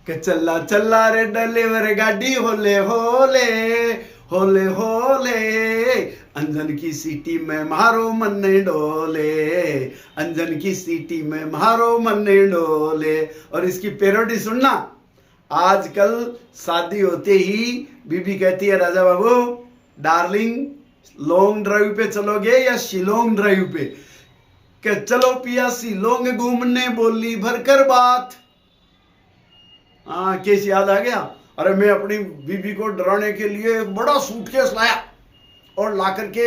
कि चला चला रे डलेवर गाड़ी होले होले होले होले, अंजन की सीटी में मारो मन डोले, अंजन की सीटी में मारो मन डोले। और इसकी पैरोडी सुनना। आजकल शादी होते ही बीबी कहती है Raja Babu darling long drive पे चलोगे या शिलोंग ड्राइव पे? कि चलो पिया शिलोंग घूमने, बोली भरकर बात। हाँ, केस याद आ गया। अरे मैं अपनी बीबी को डराने के लिए एक बड़ा सूटकेस लाया और लाकर के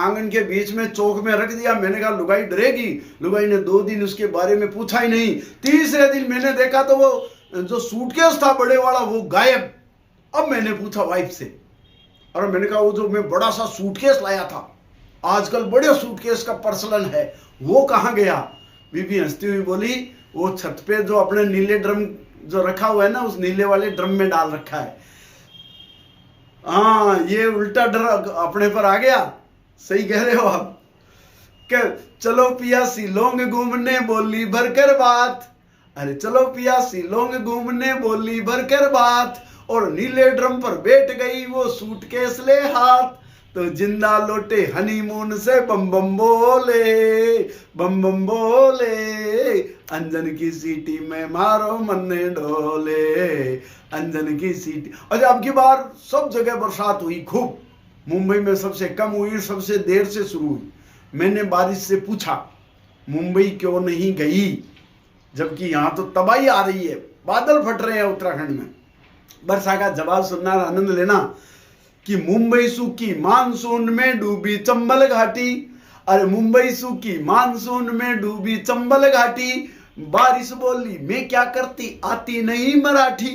आंगन के बीच में चौक में रख दिया। मैंने कहा लुगाई डरेगी। लुगाई ने 2 दिन उसके बारे में पूछा ही नहीं। तीसरे दिन मैंने देखा तो वो जो सूटकेस था बड़े वाला वो गायब। अब मैंने पूछा वाइफ से, और मैंने कहा वो जो मैं बड़ा सा सूटकेस लाया था, आजकल बड़े सूटकेस का प्रचलन है, वो कहाँ गया? बीबी हंसती हुई बोली वो छत पे जो अपने नीले ड्रम जो रखा हुआ है ना, उस नीले वाले ड्रम में डाल रखा है। हाँ, ये उल्टा डर अपने पर आ गया। सही कह रहे हो आप। कि चलो पिया शिलोंग घूमने, बोली भरकर बात। अरे चलो पिया शिलोंग घूमने, बोली भरकर बात। और नीले ड्रम पर बैठ गई वो सूटकेस ले हाथ। तो जिंदा लौटे हनीमून से बम बम बोले, बम बम बोले, अंजन की सीटी में मारो मन डोले, अंजन की सीटी। अच्छा, अब की बार सब जगह बरसात हुई खूब। मुंबई में सबसे कम हुई, सबसे देर से शुरू हुई। मैंने बारिश से पूछा मुंबई क्यों नहीं गई, जबकि यहां तो तबाही आ रही है, बादल फट रहे हैं उत्तराखंड में। वर्षा का जवाब सुनना, आनंद लेना। कि मुंबई सूखी मानसून में डूबी चंबल घाटी। अरे मुंबई सूखी मानसून में डूबी चंबल घाटी। बारिश बोली मैं क्या करती, आती नहीं मराठी।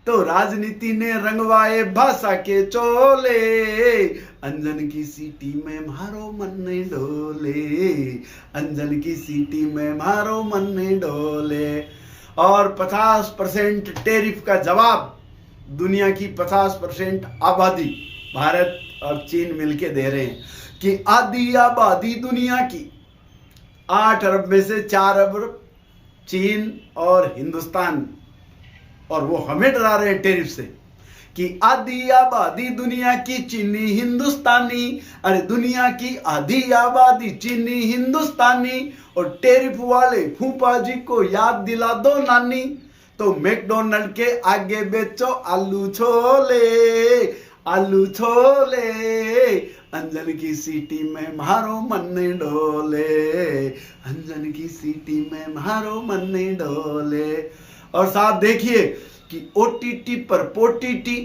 तो राजनीति ने रंगवाए भाषा के चोले, अंजन की सीटी में मारो मन डोले, अंजन की सीटी में मारो मन डोले। और 50% टैरिफ का जवाब दुनिया की 50% आबादी भारत और चीन मिलके दे रहे हैं। कि आधी आबादी दुनिया की 8 अरब में से 4 अरब चीन और हिंदुस्तान, और वो हमें डरा रहे हैं टैरिफ से। कि आधी आबादी दुनिया की चीनी हिंदुस्तानी। अरे दुनिया की आधी आबादी चीनी हिंदुस्तानी। और टैरिफ वाले फूफा जी को याद दिला दो नानी। तो मैकडोनल्ड के आगे बेचो आलू छोले, आलू छोले, अंजन की सीटी में मारो मन डोले, अंजन की सीटी में मारो मन डोले। और साथ देखिए कि ओटीटी पर पोटीटी,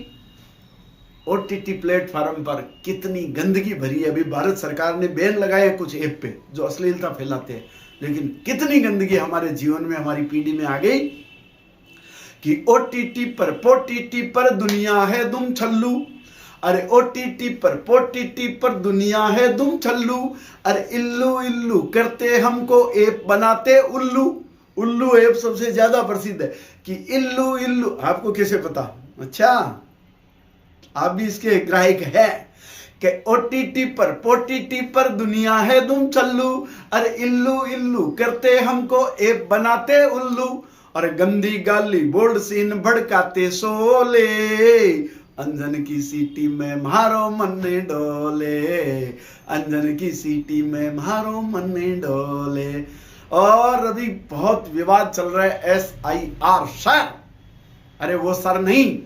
ओटीटी प्लेटफॉर्म पर कितनी गंदगी भरी है। अभी भारत सरकार ने बैन लगाया कुछ ऐप पे जो अश्लीलता फैलाते हैं, लेकिन कितनी गंदगी हमारे जीवन में, हमारी पीढ़ी में आ गई। कि ओटीटी पर पोटीटी पर दुनिया है दुम छल्लू। अरे ओटीटी पर पोटीटी पर दुनिया है दुम छल्लू। अरे इल्लू इल्लू करते हमको ऐप बनाते उल्लू। उल्लू ऐप सबसे ज्यादा प्रसिद्ध है। कि इल्लू इल्लू, आपको कैसे पता? अच्छा, आप भी इसके ग्राहक है। कि ओटीटी पर पोटीटी पर दुनिया है दुम छल्लू। अरे इल्लू इल्लू करते हमको ऐप बनाते उल्लू। और गंदी गाली बोल्ड सीन भड़काते सोले, अंजन की सीटी में मारो मन डोले, अंजन की सीटी में मारो मन डोले। और अभी बहुत विवाद चल रहा है SIR सर। अरे वो सर नहीं,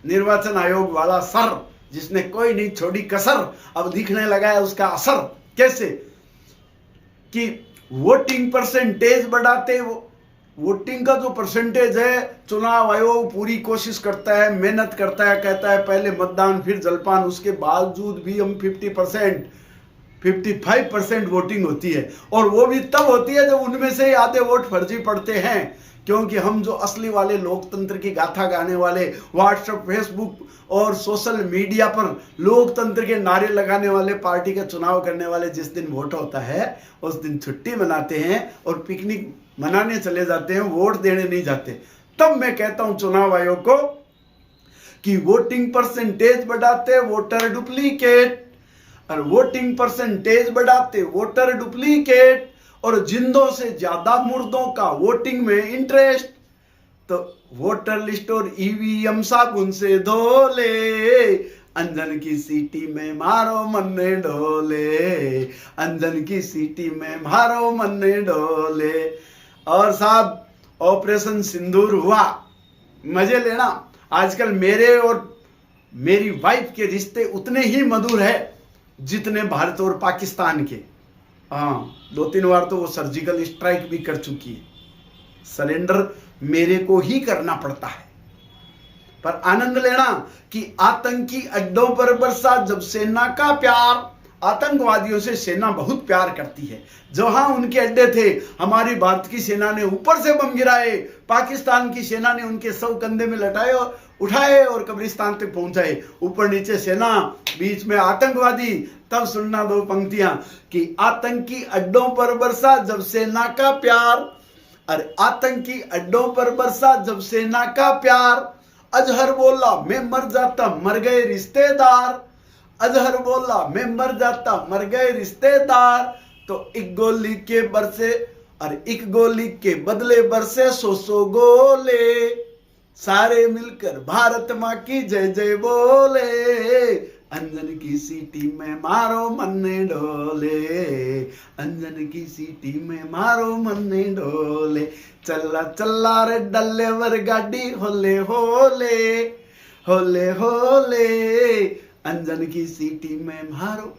निर्वाचन आयोग वाला सर जिसने कोई नहीं छोड़ी कसर, अब दिखने लगा है उसका असर। कैसे? कि वोटिंग परसेंटेज बढ़ाते, वोटिंग का जो परसेंटेज है, चुनाव आयोग पूरी कोशिश करता है, मेहनत करता है, कहता है पहले मतदान फिर जलपान, उसके बावजूद भी हम 50%, 55% वोटिंग होती है। और वो भी तब होती है जब उनमें से आधे वोट फर्जी पड़ते हैं। क्योंकि हम जो असली वाले लोकतंत्र की गाथा गाने वाले, व्हाट्सएप, फेसबुक और सोशल मीडिया पर लोकतंत्र के नारे लगाने वाले, पार्टी का चुनाव करने वाले, जिस दिन वोट होता है उस दिन छुट्टी मनाते हैं और पिकनिक मनाने चले जाते हैं, वोट देने नहीं जाते। तब मैं कहता हूं चुनाव आयोग को कि वोटिंग परसेंटेज बढ़ाते वोटर डुप्लीकेट, और वोटिंग परसेंटेज बढ़ाते वोटर डुप्लीकेट, और जिंदों से ज्यादा मुर्दों का वोटिंग में इंटरेस्ट। तो वोटर लिस्ट और ईवीएम साबुन से धो ले, अंजन की सीटी में मारो मन्ने डोले, अंजन की सीटी में मारो मन्ने डोले। और साहब ऑपरेशन सिंदूर हुआ, मजे लेना। आजकल मेरे और मेरी वाइफ के रिश्ते उतने ही मधुर है जितने भारत और पाकिस्तान के। हाँ, 2-3 बार तो वो सर्जिकल स्ट्राइक भी कर चुकी है। सरेंडर मेरे को ही करना पड़ता है, पर आनंद लेना कि आतंकी अड्डों पर बरसा जब सेना का प्यार। आतंकवादियों से सेना बहुत प्यार करती है। जहां उनके अड्डे थे, हमारी भारत की सेना ने ऊपर से बम गिराए, पाकिस्तान की सेना ने उनके शव कंधे में लटाए और उठाए और कब्रिस्तान तक पहुंचाए। ऊपर नीचे सेना, बीच में आतंकवादी। तब सुनना 2 पंक्तियां कि आतंकी अड्डों पर बरसा जब सेना का प्यार, अरे आतंकी अड्डों पर बरसा जब सेना का प्यार। अजहर बोला मैं मर जाता मर गए रिश्तेदार, अजहर बोला मैं मर जाता मर गए रिश्तेदार। तो एक गोली के बरसे, अरे एक गोली के बदले बरसे 100 गोले, सारे मिलकर भारत माँ की जय जय बोले। अंजन की सीटी में मारो मन्ने डोले, अंजन की सीटी में मारो मन्ने डोले। चला चला रे डल्ले वर गाड़ी होले होले, होले होले। अंजन की सीटी में मारो,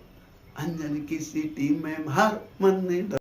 अंजन की सीटी में मारो मन्ने डोले।